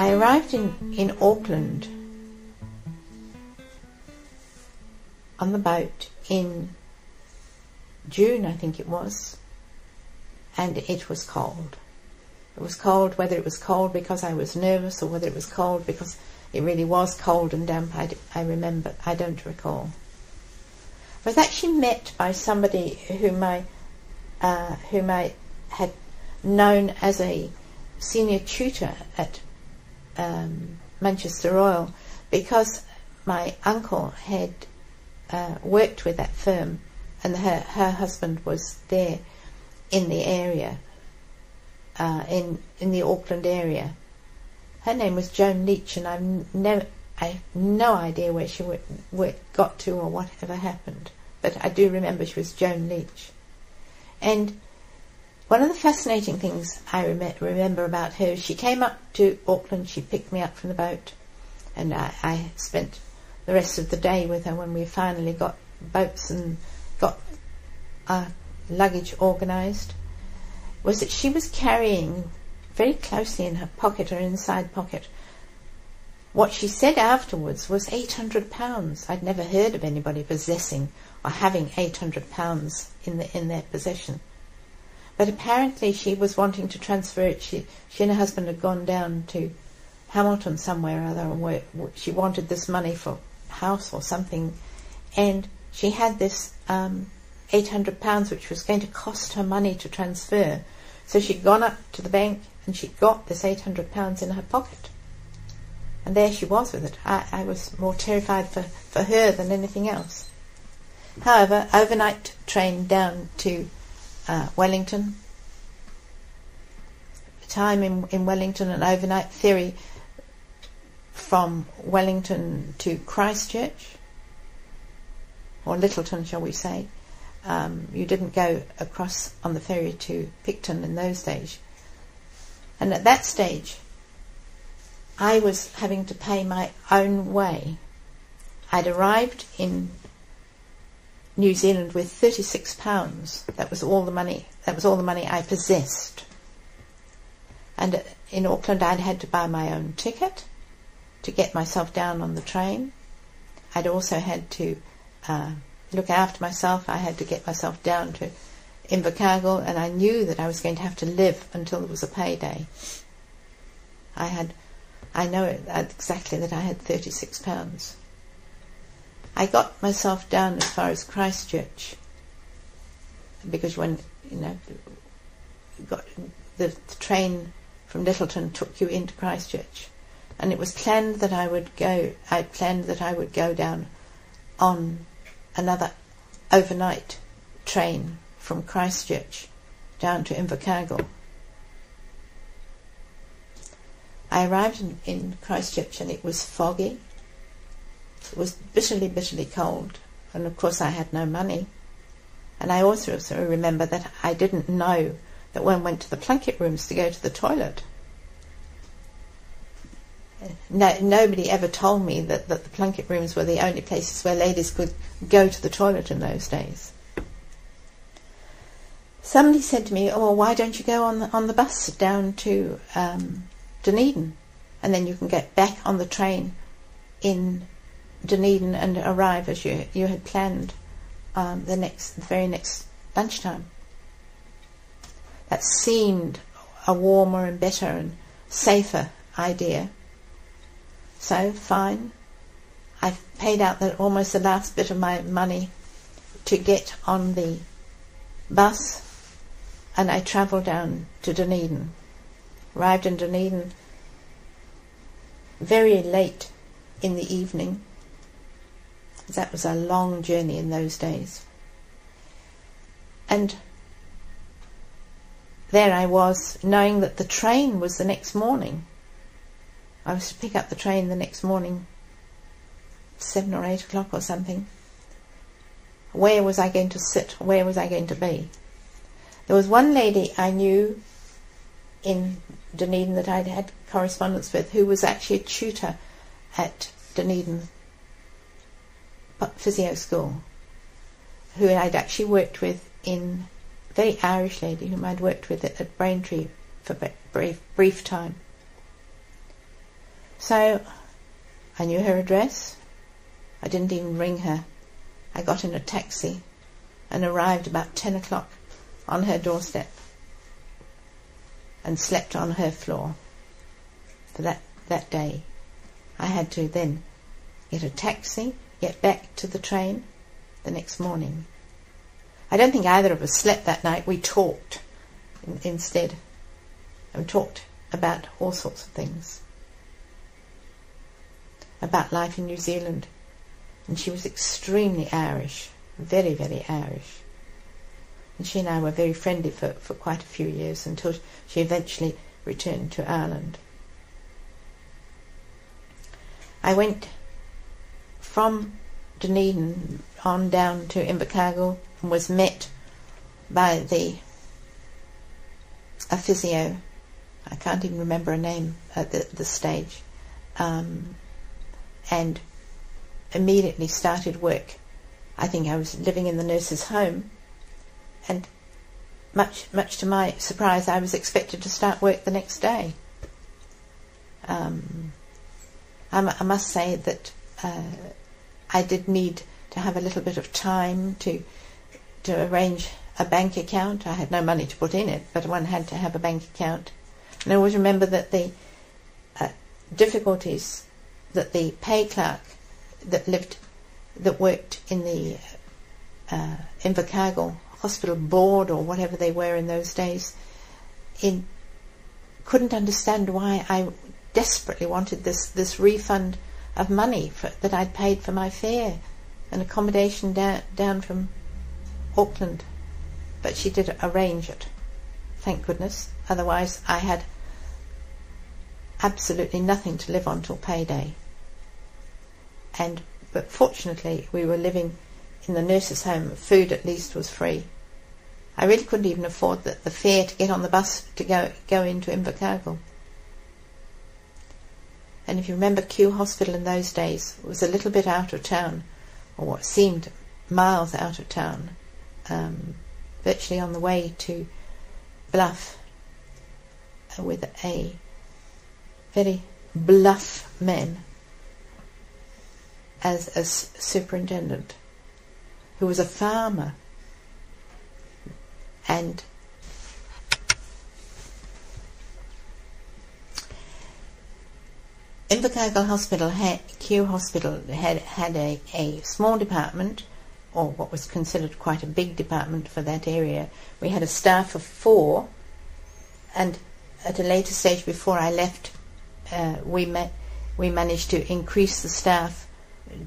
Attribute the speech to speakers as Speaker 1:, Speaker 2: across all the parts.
Speaker 1: I arrived in Auckland on the boat in June, I think it was, and it was cold. It was cold, whether it was cold because I was nervous or whether it was cold because it really was cold and damp, I don't recall. I was actually met by somebody whom I had known as a senior tutor at Manchester Royal, because my uncle had worked with that firm, and her husband was there in the area, in the Auckland area. Her name was Joan Leach, and I have no idea where she got to or whatever happened, but I do remember she was Joan Leach. And one of the fascinating things I remember about her, she came up to Auckland, she picked me up from the boat, and I spent the rest of the day with her when we finally got boats and got our luggage organised, was that she was carrying very closely in her pocket, or inside pocket, what she said afterwards was £800. I'd never heard of anybody possessing or having £800 in their possession. But apparently she was wanting to transfer it. She and her husband had gone down to Hamilton somewhere or other, and she wanted this money for a house or something, and she had this £800 which was going to cost her money to transfer. So she'd gone up to the bank and she got this £800 in her pocket. And there she was with it. I was more terrified for her than anything else. However, overnight train down to Wellington. Time in Wellington, an overnight ferry from Wellington to Christchurch, or Littleton, shall we say. You didn't go across on the ferry to Picton in those days. And at that stage, I was having to pay my own way. I'd arrived in New Zealand with £36. That was all the money. That was all the money I possessed. And in Auckland, I'd had to buy my own ticket to get myself down on the train. I'd also had to look after myself. I had to get myself down to Invercargill, and I knew that I was going to have to live until there was a payday. I know exactly that I had £36. I got myself down as far as Christchurch, because when the train from Littleton took you into Christchurch, and it was planned that I would go down on another overnight train from Christchurch down to Invercargill. I arrived in Christchurch and it was foggy. It was bitterly, bitterly cold, and of course I had no money. And I also remember that I didn't know that one went to the plunket rooms to go to the toilet. Nobody ever told me that the plunket rooms were the only places where ladies could go to the toilet in those days. Somebody said to me, "Oh, well, why don't you go on the bus down to Dunedin, and then you can get back on the train in Dunedin and arrive as you had planned the very next lunchtime." That seemed a warmer and better and safer idea. So, fine. I paid out almost the last bit of my money to get on the bus, and I travelled down to Dunedin. Arrived in Dunedin very late in the evening. That was a long journey in those days. And there I was, knowing that the train was the next morning. I was to pick up the train the next morning, 7 or 8 o'clock or something. Where was I going to sit? Where was I going to be? There was one lady I knew in Dunedin that I'd had correspondence with, who was actually a tutor at Dunedin physio school, who I'd actually worked with a very Irish lady whom I'd worked with at Braintree for a brief time. So I knew her address. I didn't even ring her. I got in a taxi and arrived about 10 o'clock on her doorstep and slept on her floor for that day. I had to then get a taxi, get back to the train the next morning. I don't think either of us slept that night. We talked instead, and talked about all sorts of things, about life in New Zealand. And she was extremely Irish, very, very Irish. And she and I were very friendly for quite a few years until she eventually returned to Ireland. I went from Dunedin on down to Invercargill and was met by a physio. I can't even remember her name at the stage. And immediately started work. I think I was living in the nurse's home, and much to my surprise, I was expected to start work the next day. I must say that I did need to have a little bit of time to arrange a bank account. I had no money to put in it, but one had to have a bank account. And I always remember that the difficulties that the pay clerk that worked in the Invercargill Hospital Board, or whatever they were in those days, couldn't understand why I desperately wanted this refund of money that I'd paid for my fare and accommodation down from Auckland. But she did arrange it, thank goodness. Otherwise I had absolutely nothing to live on till payday. But fortunately we were living in the nurse's home. Food at least was free. I really couldn't even afford the fare to get on the bus to go into Invercargill. And if you remember, Kew Hospital in those days was a little bit out of town, or what seemed miles out of town, virtually on the way to Bluff, with a very bluff man as superintendent, who was a farmer. And Invercargill Hospital, Kew Hospital, had a small department, or what was considered quite a big department for that area. We had a staff of 4, and at a later stage before I left, we managed to increase the staff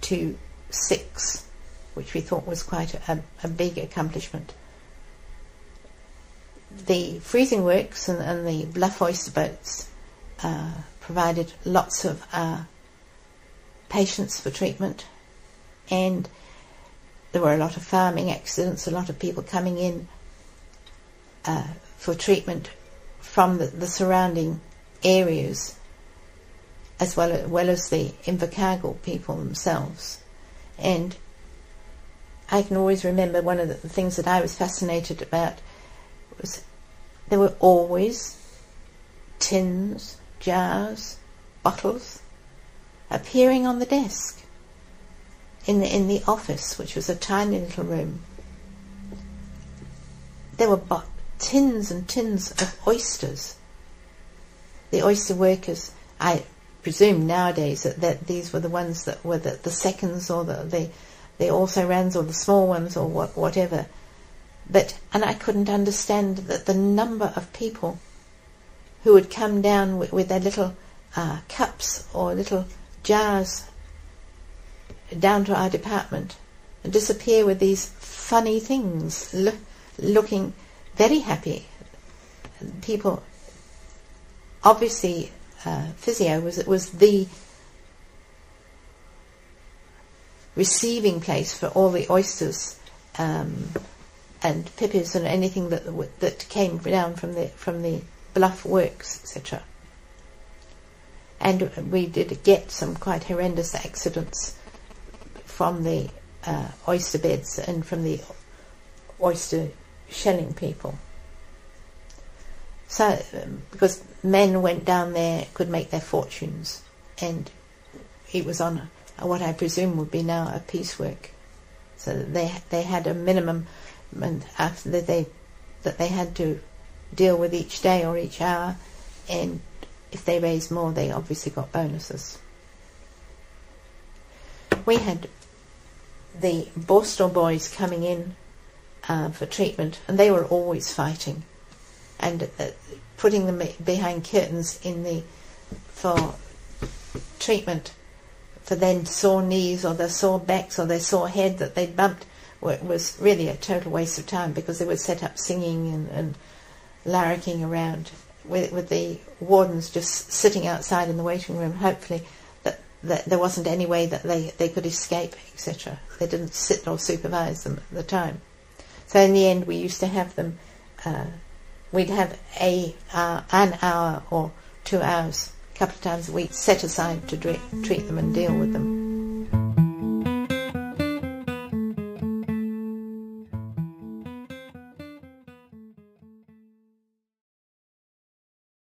Speaker 1: to 6, which we thought was quite a big accomplishment. The freezing works and the Bluff oyster boats provided lots of patients for treatment, and there were a lot of farming accidents, a lot of people coming in for treatment from the surrounding areas, as well as the Invercargill people themselves. And I can always remember one of the things that I was fascinated about was there were always tins, jars, bottles appearing on the desk in the office, which was a tiny little room. There were tins and tins of oysters. The oyster workers, I presume nowadays that these were the ones that were the seconds, or the also-rans, or the small ones, or whatever. And I couldn't understand that the number of people who would come down with their little cups or little jars down to our department and disappear with these funny things, looking very happy. People, obviously, physio was the receiving place for all the oysters and pippies and anything that came down from the Bluff works, etc. And we did get some quite horrendous accidents from the oyster beds and from the oyster shelling people. So, because men went down there, could make their fortunes, and it was on what I presume would be now a piecework. So they had a minimum, and after that they had to deal with each day or each hour, and if they raised more, they obviously got bonuses. We had the Borstal boys coming in for treatment, and they were always fighting, and putting them behind curtains for treatment for then sore knees or their sore backs or their sore head that they'd bumped was really a total waste of time, because they would set up singing and larricking around with the wardens just sitting outside in the waiting room, hopefully that there wasn't any way that they could escape, etc. They didn't sit or supervise them at the time. So in the end we used to have them, we'd have an hour or 2 hours a couple of times a week set aside to treat them and deal with them.